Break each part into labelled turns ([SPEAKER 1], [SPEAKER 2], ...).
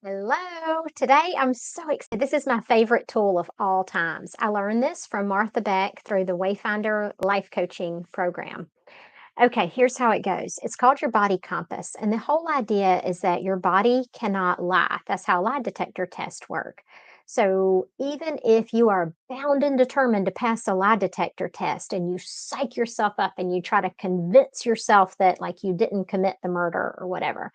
[SPEAKER 1] Hello. Today I'm so excited. This is my favorite tool of all times. I learned this from Martha Beck through the Wayfinder Life Coaching Program. Okay, here's how it goes. It's called your body compass. And the whole idea is that your body cannot lie. That's how lie detector tests work. So even if you are bound and determined to pass a lie detector test and you psych yourself up and you try to convince yourself that like you didn't commit the murder or whatever,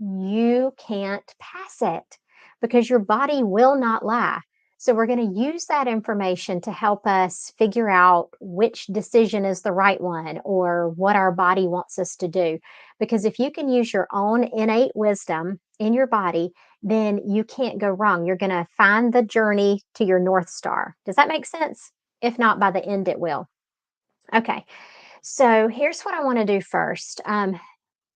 [SPEAKER 1] you can't pass it because your body will not lie. So, we're going to use that information to help us figure out which decision is the right one or what our body wants us to do. Because if you can use your own innate wisdom in your body, then you can't go wrong. You're going to find the journey to your North Star. Does that make sense? If not, by the end, it will. Okay. So, here's what I want to do first.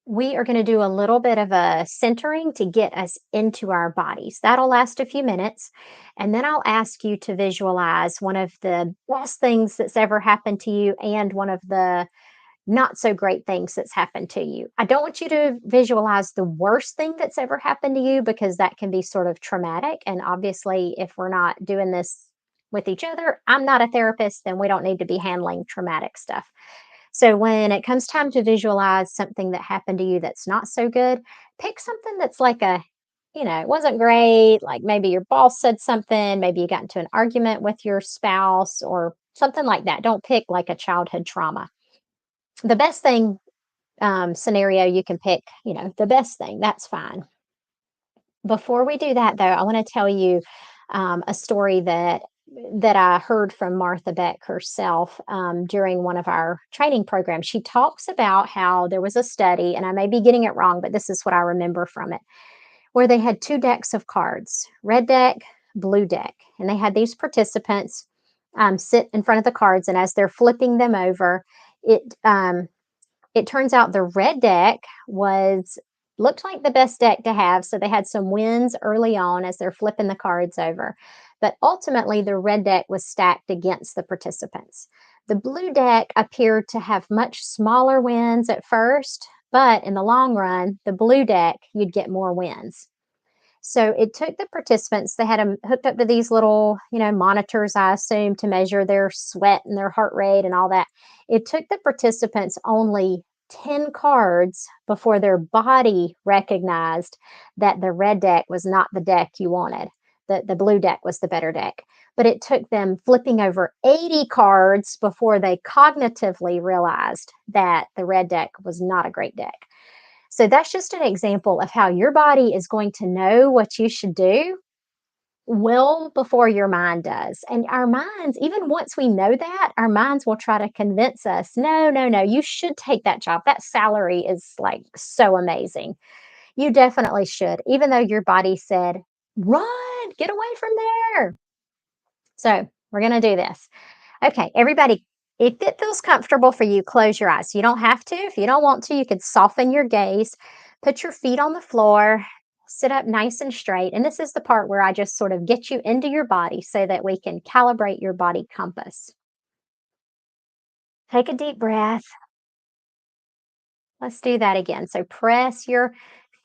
[SPEAKER 1] We are going to do a little bit of a centering to get us into our bodies. That'll last a few minutes. And then I'll ask you to visualize one of the best things that's ever happened to you and one of the not so great things that's happened to you. I don't want you to visualize the worst thing that's ever happened to you because that can be sort of traumatic. And obviously, if we're not doing this with each other, I'm not a therapist, then we don't need to be handling traumatic stuff. So when it comes time to visualize something that happened to you that's not so good, pick something that's like it wasn't great. Like maybe your boss said something, maybe you got into an argument with your spouse or something like that. Don't pick like a childhood trauma. The best thing scenario you can pick, the best thing, that's fine. Before we do that, though, I want to tell you a story that I heard from Martha Beck herself during one of our training programs. She talks about how there was a study, and I may be getting it wrong, but this is what I remember from it, where they had two decks of cards, red deck, blue deck, and they had these participants sit in front of the cards, and as they're flipping them over, it it turns out the red deck was looked like the best deck to have, so they had some wins early on as they're flipping the cards over. But ultimately, the red deck was stacked against the participants. The blue deck appeared to have much smaller wins at first, but in the long run, the blue deck, you'd get more wins. So it took the participants, they had them hooked up to these little, monitors, I assume, to measure their sweat and their heart rate and all that. It took the participants only 10 cards before their body recognized that the red deck was not the deck you wanted. The blue deck was the better deck. But it took them flipping over 80 cards before they cognitively realized that the red deck was not a great deck. So that's just an example of how your body is going to know what you should do well before your mind does. And our minds, even once we know that, our minds will try to convince us, no, no, no, you should take that job. That salary is like so amazing. You definitely should, even though your body said, run, get away from there. So we're going to do this. Okay, everybody, if it feels comfortable for you, close your eyes. You don't have to. If you don't want to, you could soften your gaze, put your feet on the floor, sit up nice and straight. And this is the part where I just sort of get you into your body so that we can calibrate your body compass. Take a deep breath. Let's do that again. So press your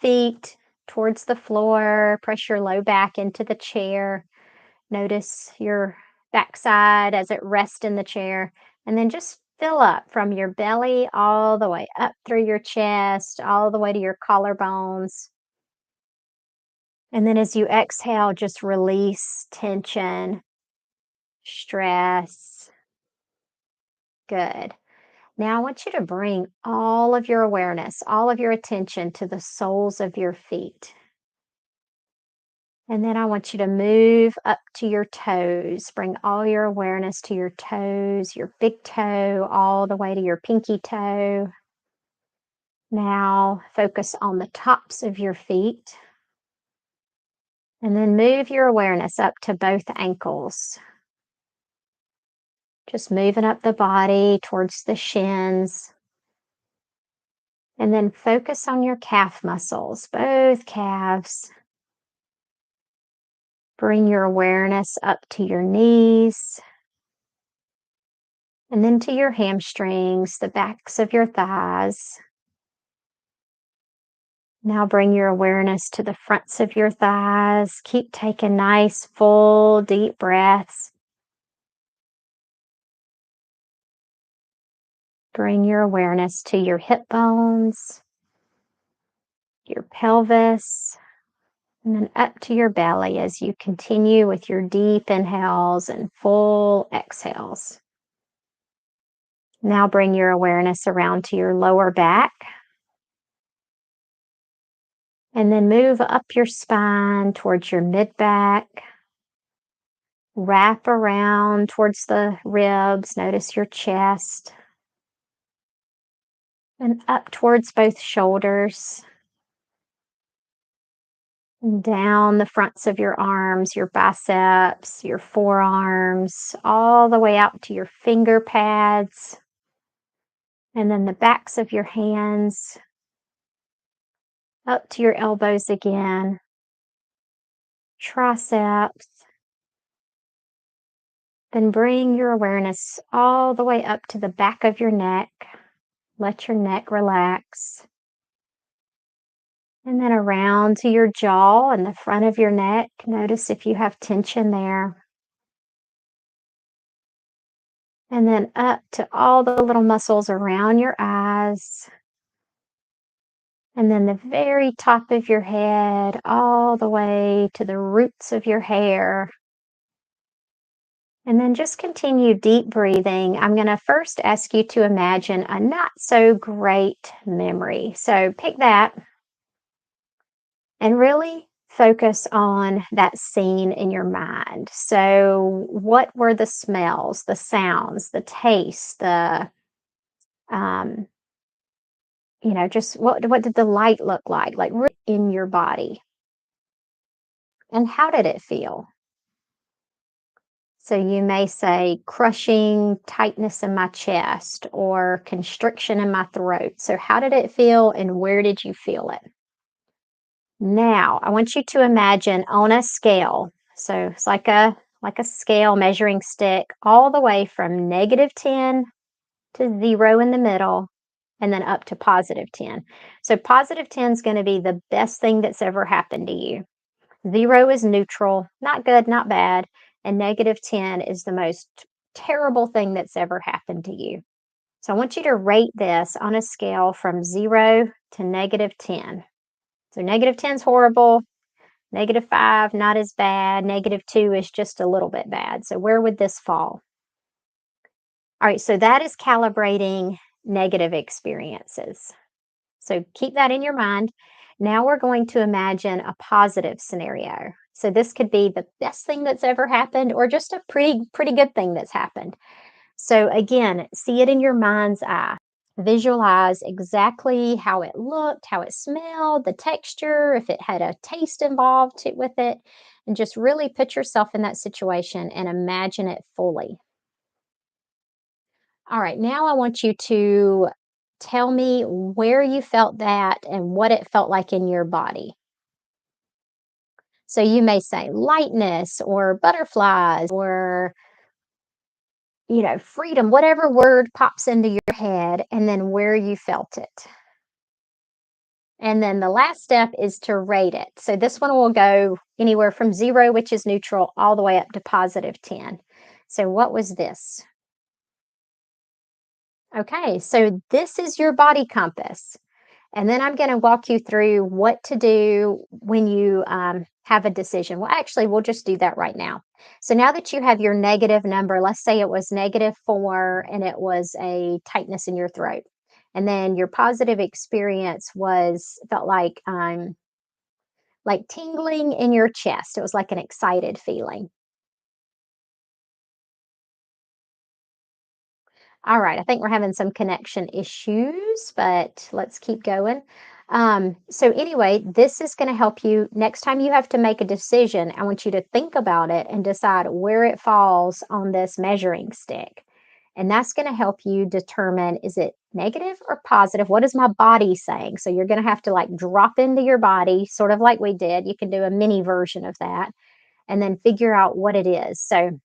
[SPEAKER 1] feet towards the floor, press your low back into the chair. Notice your backside as it rests in the chair, and then just fill up from your belly all the way up through your chest, all the way to your collarbones. And then as you exhale, just release tension, stress. Good. Now I want you to bring all of your awareness, all of your attention to the soles of your feet. And then I want you to move up to your toes. Bring all your awareness to your toes, your big toe, all the way to your pinky toe. Now focus on the tops of your feet. And then move your awareness up to both ankles. Just moving up the body towards the shins. And then focus on your calf muscles, both calves. Bring your awareness up to your knees. And then to your hamstrings, the backs of your thighs. Now bring your awareness to the fronts of your thighs. Keep taking nice, full, deep breaths. Bring your awareness to your hip bones, your pelvis, and then up to your belly as you continue with your deep inhales and full exhales. Now bring your awareness around to your lower back and then move up your spine towards your mid back. Wrap around towards the ribs. Notice your chest and up towards both shoulders. And down the fronts of your arms, your biceps, your forearms, all the way out to your finger pads, and then the backs of your hands, up to your elbows again, triceps. Then bring your awareness all the way up to the back of your neck. Let your neck relax. And then around to your jaw and the front of your neck. Notice if you have tension there. And then up to all the little muscles around your eyes. And then the very top of your head, all the way to the roots of your hair. And then just continue deep breathing. I'm going to first ask you to imagine a not so great memory. So pick that and really focus on that scene in your mind. So, what were the smells, the sounds, the taste, um, just what did the light look like? Like really in your body, and how did it feel? So you may say crushing tightness in my chest or constriction in my throat. So how did it feel and where did you feel it? Now, I want you to imagine on a scale. So it's like a scale measuring stick all the way from -10 to 0 in the middle and then up to +10. So +10 is going to be the best thing that's ever happened to you. 0 is neutral, not good, not bad, and -10 is the most terrible thing that's ever happened to you. So I want you to rate this on a scale from 0 to -10. So -10 is horrible, -5 not as bad, -2 is just a little bit bad. So where would this fall? All right, so that is calibrating negative experiences. So keep that in your mind. Now we're going to imagine a positive scenario. So this could be the best thing that's ever happened or just a pretty good thing that's happened. So again, see it in your mind's eye. Visualize exactly how it looked, how it smelled, the texture, if it had a taste involved with it, and just really put yourself in that situation and imagine it fully. All right, now I want you to tell me where you felt that and what it felt like in your body. So you may say lightness or butterflies or, freedom, whatever word pops into your head, and then where you felt it. And then the last step is to rate it. So this one will go anywhere from 0, which is neutral, all the way up to +10. So what was this? Okay, so this is your body compass. And then I'm going to walk you through what to do when you have a decision. Well, actually, we'll just do that right now. So now that you have your negative number, let's say it was -4 and it was a tightness in your throat. And then your positive experience felt like tingling in your chest. It was like an excited feeling. All right, I think we're having some connection issues, but let's keep going. So anyway, this is going to help you next time you have to make a decision. I want you to think about it and decide where it falls on this measuring stick. And that's going to help you determine, is it negative or positive? What is my body saying? So you're going to have to like drop into your body, sort of like we did. You can do a mini version of that and then figure out what it is. So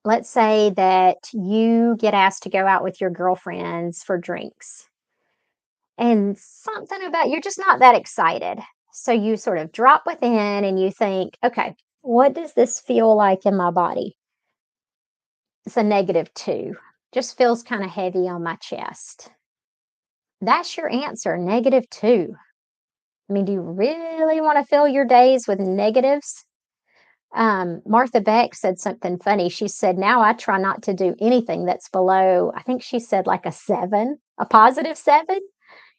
[SPEAKER 1] let's say that you get asked to go out with your girlfriends for drinks and something about you're just not that excited. So you sort of drop within and you think, okay, what does this feel like in my body? It's a -2. Just feels kind of heavy on my chest. That's your answer, -2. I mean, do you really want to fill your days with negatives? Martha Beck said something funny. She said, now I try not to do anything that's below, I think she said like a 7, a +7.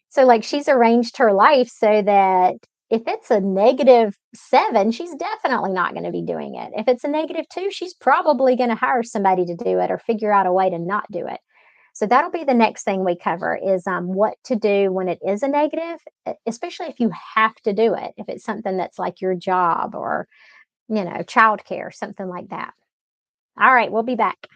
[SPEAKER 1] So, like, she's arranged her life so that if it's a -7, she's definitely not gonna be doing it. If it's a -2, she's probably gonna hire somebody to do it or figure out a way to not do it. So that'll be the next thing we cover is, what to do when it is a negative, especially if you have to do it, if it's something that's like your job or, childcare, something like that. All right, we'll be back.